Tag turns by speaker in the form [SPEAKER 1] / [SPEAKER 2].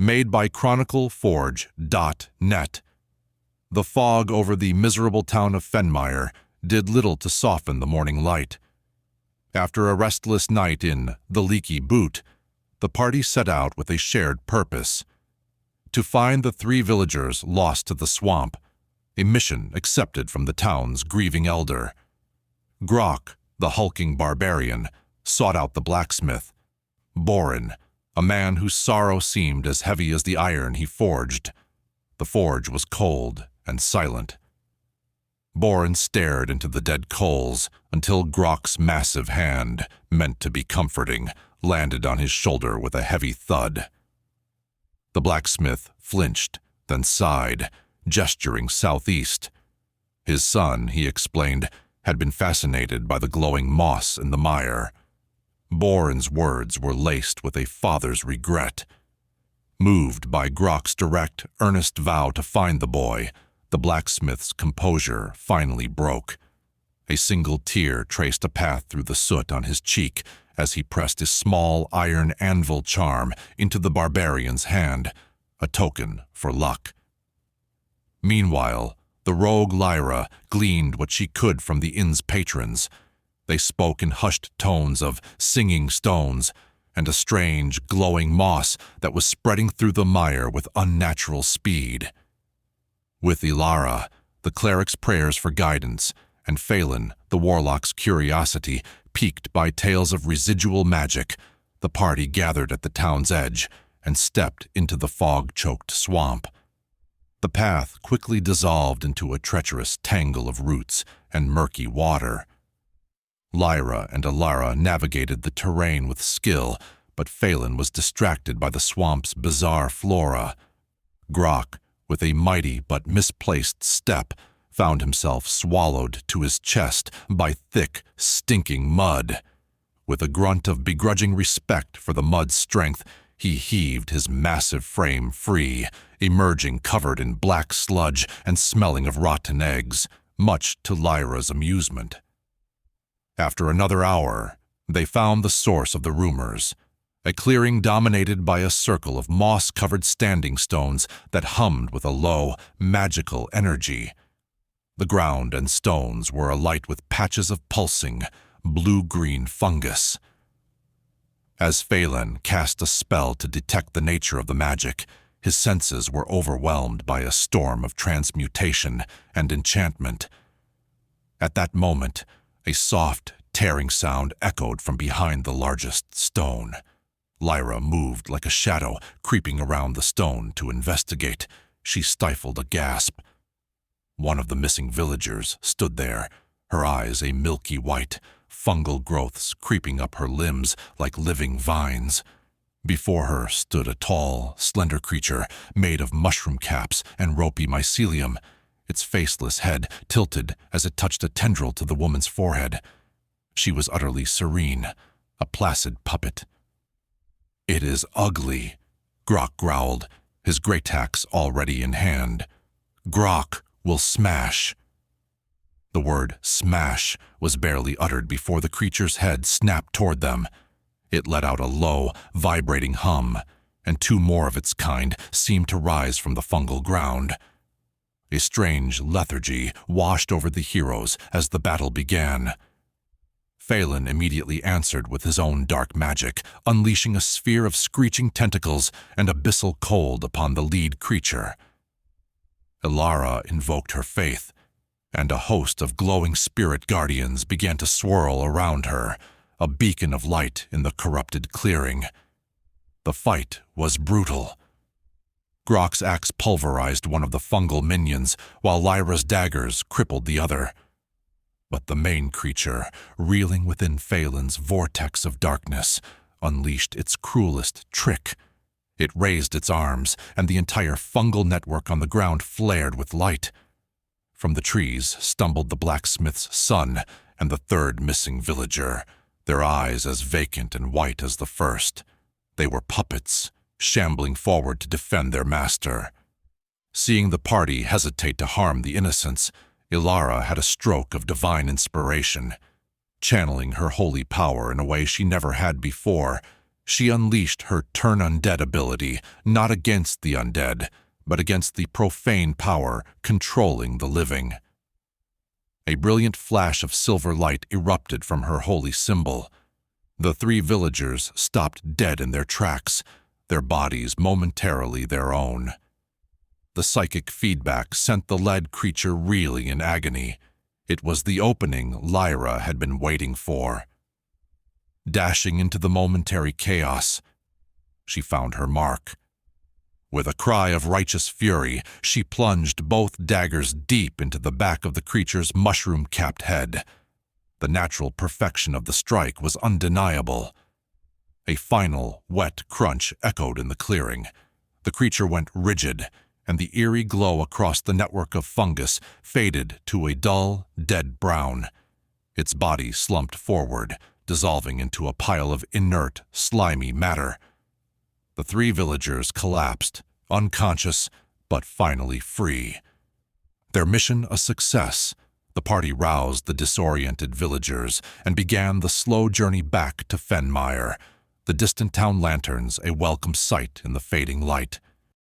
[SPEAKER 1] made by ChronicleForge.net. The fog over the miserable town of Fenmire did little to soften the morning light. After a restless night in the Leaky Boot, the party set out with a shared purpose: to find the 3 villagers lost to the swamp, a mission accepted from the town's grieving elder. Grok, the hulking barbarian, sought out the blacksmith. Borin, a man whose sorrow seemed as heavy as the iron he forged. The forge was cold and silent. Borin stared into the dead coals until Grok's massive hand, meant to be comforting, landed on his shoulder with a heavy thud. The blacksmith flinched, then sighed, gesturing southeast. His son, he explained, had been fascinated by the glowing moss in the mire. Borin's words were laced with a father's regret. Moved by Grok's direct, earnest vow to find the boy, the blacksmith's composure finally broke. A single tear traced a path through the soot on his cheek as he pressed his small iron anvil charm into the barbarian's hand, a token for luck. Meanwhile, the rogue Lyra gleaned what she could from the inn's patrons. They spoke in hushed tones of singing stones and a strange, glowing moss that was spreading through the mire with unnatural speed. With Ilara, the cleric's prayers for guidance, and Phelan, the warlock's curiosity, piqued by tales of residual magic, the party gathered at the town's edge and stepped into the fog-choked swamp. The path quickly dissolved into a treacherous tangle of roots and murky water. Lyra and Ilara navigated the terrain with skill, but Phelan was distracted by the swamp's bizarre flora. Grok, with a mighty but misplaced step, found himself swallowed to his chest by thick, stinking mud. With a grunt of begrudging respect for the mud's strength, he heaved his massive frame free, emerging covered in black sludge and smelling of rotten eggs, much to Lyra's amusement. After another hour, they found the source of the rumors, a clearing dominated by a circle of moss-covered standing stones that hummed with a low, magical energy. The ground and stones were alight with patches of pulsing, blue-green fungus. As Phelan cast a spell to detect the nature of the magic, his senses were overwhelmed by a storm of transmutation and enchantment. At that moment, a soft, tearing sound echoed from behind the largest stone. Lyra moved like a shadow, creeping around the stone to investigate. She stifled a gasp. One of the missing villagers stood there, her eyes a milky white, fungal growths creeping up her limbs like living vines. Before her stood a tall, slender creature made of mushroom caps and ropey mycelium, its faceless head tilted as it touched a tendril to the woman's forehead. She was utterly serene, a placid puppet. "It is ugly," Grok growled, his greataxe already in hand. "Grok will smash." The word smash was barely uttered before the creature's head snapped toward them. It let out a low, vibrating hum, and 2 more of its kind seemed to rise from the fungal ground. A strange lethargy washed over the heroes as the battle began. Phelan immediately answered with his own dark magic, unleashing a sphere of screeching tentacles and abyssal cold upon the lead creature. Ilara invoked her faith, and a host of glowing spirit guardians began to swirl around her, a beacon of light in the corrupted clearing. The fight was brutal. Grok's axe pulverized one of the fungal minions, while Lyra's daggers crippled the other. But the main creature, reeling within Phelan's vortex of darkness, unleashed its cruelest trick. It raised its arms, and the entire fungal network on the ground flared with light. From the trees stumbled the blacksmith's son and the 3rd missing villager, their eyes as vacant and white as the first. They were puppets, shambling forward to defend their master. Seeing the party hesitate to harm the innocents, Ilara had a stroke of divine inspiration. Channeling her holy power in a way she never had before, She unleashed her turn undead ability, not against the undead, but against the profane power controlling the living. A brilliant flash of silver light erupted from her holy symbol. The 3 villagers stopped dead in their tracks, their bodies momentarily their own. The psychic feedback sent the lead creature reeling in agony. It was the opening Lyra had been waiting for. Dashing into the momentary chaos, she found her mark. With a cry of righteous fury, she plunged both daggers deep into the back of the creature's mushroom-capped head. The natural perfection of the strike was undeniable. A final, wet crunch echoed in the clearing. The creature went rigid, and the eerie glow across the network of fungus faded to a dull, dead brown. Its body slumped forward, dissolving into a pile of inert, slimy matter. The 3 villagers collapsed, unconscious, but finally free. Their mission a success, the party roused the disoriented villagers and began the slow journey back to Fenmire, the distant town lanterns a welcome sight in the fading light.